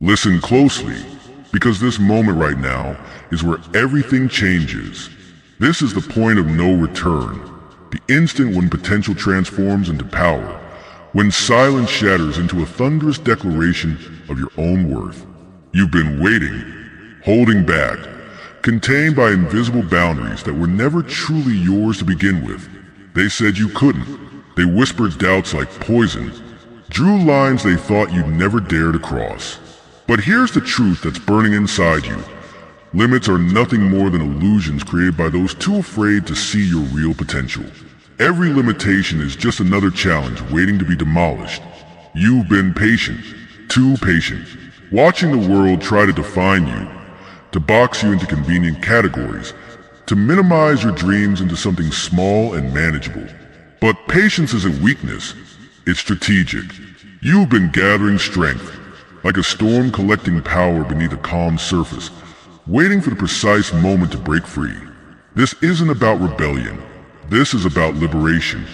Listen closely, because this moment right now is where everything changes. This is the point of no return, the instant when potential transforms into power, when silence shatters into a thunderous declaration of your own worth. You've been waiting, holding back, contained by invisible boundaries that were never truly yours to begin with. They said you couldn't. They whispered doubts like poison, drew lines they thought you'd never dare to cross. But here's the truth that's burning inside you. Limits are nothing more than illusions created by those too afraid to see your real potential. Every limitation is just another challenge waiting to be demolished. You've been patient, too patient, watching the world try to define you, to box you into convenient categories, to minimize your dreams into something small and manageable. But patience isn't weakness, it's strategic. You've been gathering strength, like a storm collecting power beneath a calm surface, waiting for the precise moment to break free. This isn't about rebellion. This is about liberation.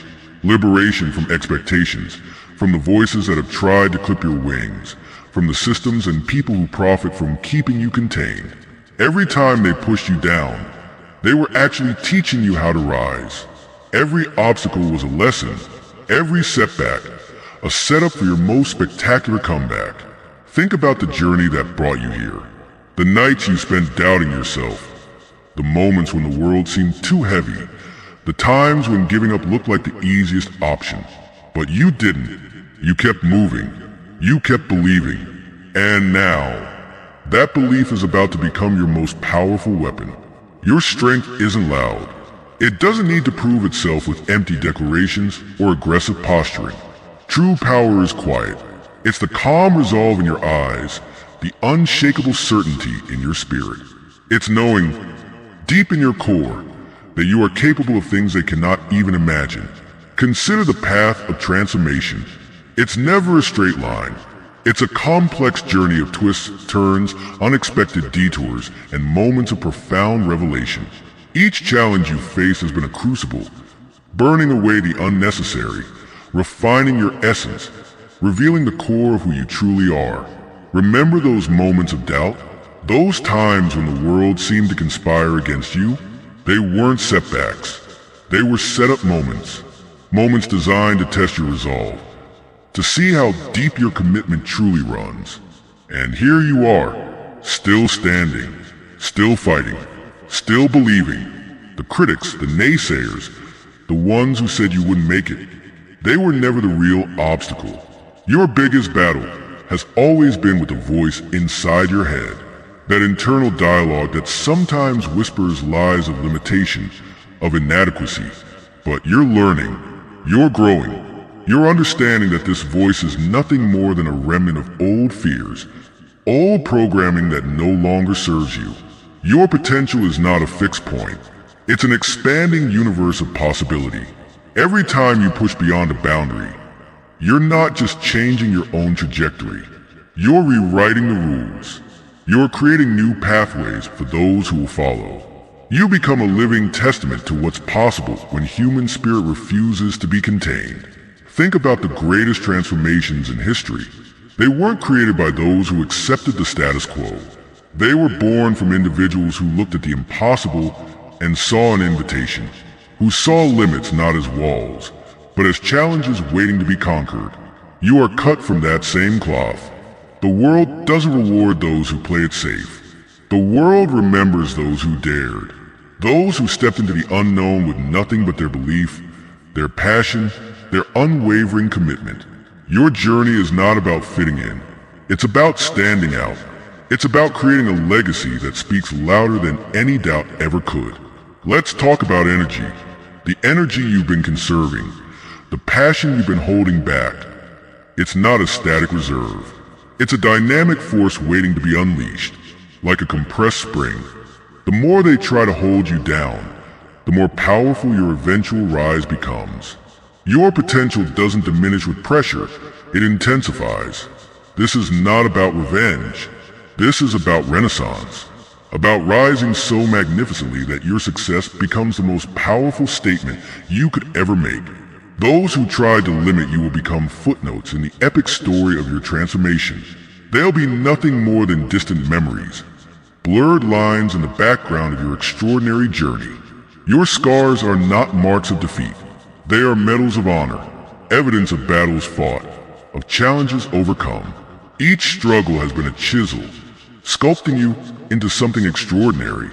Liberation from expectations, from the voices that have tried to clip your wings, from the systems and people who profit from keeping you contained. Every time they pushed you down, they were actually teaching you how to rise. Every obstacle was a lesson, every setback, a setup for your most spectacular comeback. Think about the journey that brought you here. The nights you spent doubting yourself. The moments when the world seemed too heavy. The times when giving up looked like the easiest option. But you didn't. You kept moving. You kept believing. And now, that belief is about to become your most powerful weapon. Your strength isn't loud. It doesn't need to prove itself with empty declarations or aggressive posturing. True power is quiet. It's the calm resolve in your eyes, the unshakable certainty in your spirit. It's knowing, deep in your core, that you are capable of things they cannot even imagine. Consider the path of transformation. It's never a straight line. It's a complex journey of twists, turns, unexpected detours, and moments of profound revelation. Each challenge you face has been a crucible, burning away the unnecessary, refining your essence, revealing the core of who you truly are. Remember those moments of doubt? Those times when the world seemed to conspire against you? They weren't setbacks. They were set-up moments. Moments designed to test your resolve, to see how deep your commitment truly runs. And here you are, still standing, still fighting, still believing. The critics, the naysayers, the ones who said you wouldn't make it, they were never the real obstacle. Your biggest battle has always been with the voice inside your head, that internal dialogue that sometimes whispers lies of limitation, of inadequacy. But you're learning, you're growing, you're understanding that this voice is nothing more than a remnant of old fears, old programming that no longer serves you. Your potential is not a fixed point. It's an expanding universe of possibility. Every time you push beyond a boundary, you're not just changing your own trajectory. You're rewriting the rules. You're creating new pathways for those who will follow. You become a living testament to what's possible when human spirit refuses to be contained. Think about the greatest transformations in history. They weren't created by those who accepted the status quo. They were born from individuals who looked at the impossible and saw an invitation, who saw limits not as walls, but as challenges waiting to be conquered. You are cut from that same cloth. The world doesn't reward those who play it safe. The world remembers those who dared, those who stepped into the unknown with nothing but their belief, their passion, their unwavering commitment. Your journey is not about fitting in. It's about standing out. It's about creating a legacy that speaks louder than any doubt ever could. Let's talk about energy. The energy you've been conserving. The passion you've been holding back. It's not a static reserve. It's a dynamic force waiting to be unleashed, like a compressed spring. The more they try to hold you down, the more powerful your eventual rise becomes. Your potential doesn't diminish with pressure, it intensifies. This is not about revenge. This is about renaissance. About rising so magnificently that your success becomes the most powerful statement you could ever make. Those who try to limit you will become footnotes in the epic story of your transformation. They'll be nothing more than distant memories, blurred lines in the background of your extraordinary journey. Your scars are not marks of defeat. They are medals of honor, evidence of battles fought, of challenges overcome. Each struggle has been a chisel, sculpting you into something extraordinary.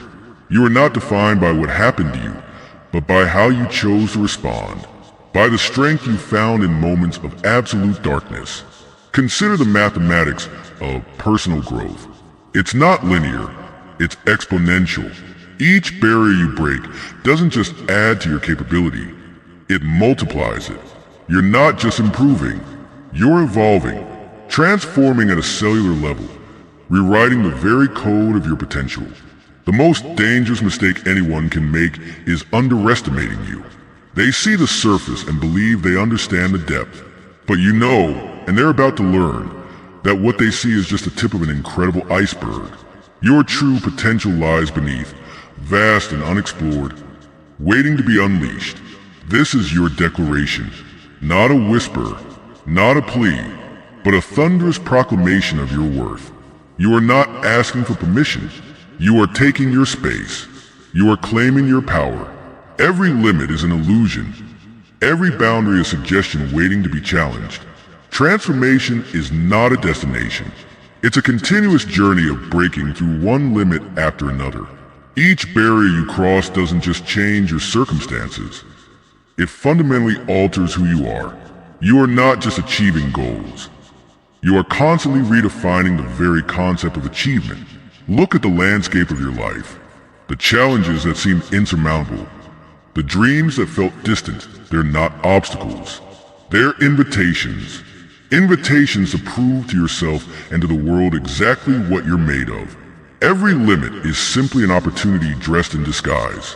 You are not defined by what happened to you, but by how you chose to respond, by the strength you found in moments of absolute darkness. Consider the mathematics of personal growth. It's not linear, it's exponential. Each barrier you break doesn't just add to your capability, it multiplies it. You're not just improving, you're evolving, transforming at a cellular level, rewriting the very code of your potential. The most dangerous mistake anyone can make is underestimating you. They see the surface and believe they understand the depth, but you know, and they're about to learn, that what they see is just the tip of an incredible iceberg. Your true potential lies beneath, vast and unexplored, waiting to be unleashed. This is your declaration, not a whisper, not a plea, but a thunderous proclamation of your worth. You are not asking for permission. You are taking your space. You are claiming your power. Every limit is an illusion. Every boundary a suggestion waiting to be challenged. Transformation is not a destination. It's a continuous journey of breaking through one limit after another. Each barrier you cross doesn't just change your circumstances. It fundamentally alters who you are. You are not just achieving goals. You are constantly redefining the very concept of achievement. Look at the landscape of your life. The challenges that seemed insurmountable. The dreams that felt distant. They're not obstacles. They're invitations. Invitations to prove to yourself and to the world exactly what you're made of. Every limit is simply an opportunity dressed in disguise.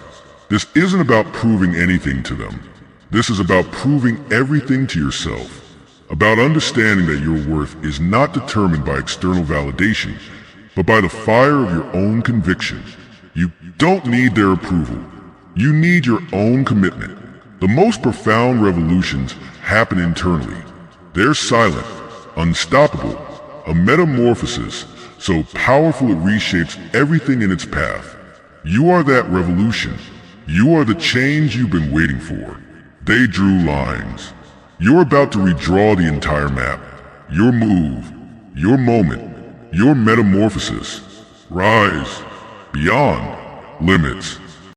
This isn't about proving anything to them. This is about proving everything to yourself. About understanding that your worth is not determined by external validation, but by the fire of your own conviction. You don't need their approval. You need your own commitment. The most profound revolutions happen internally. They're silent, unstoppable, a metamorphosis so powerful it reshapes everything in its path. You are that revolution. You are the change you've been waiting for. They drew lines. You're about to redraw the entire map. Your move, your moment, your metamorphosis. Rise beyond limits.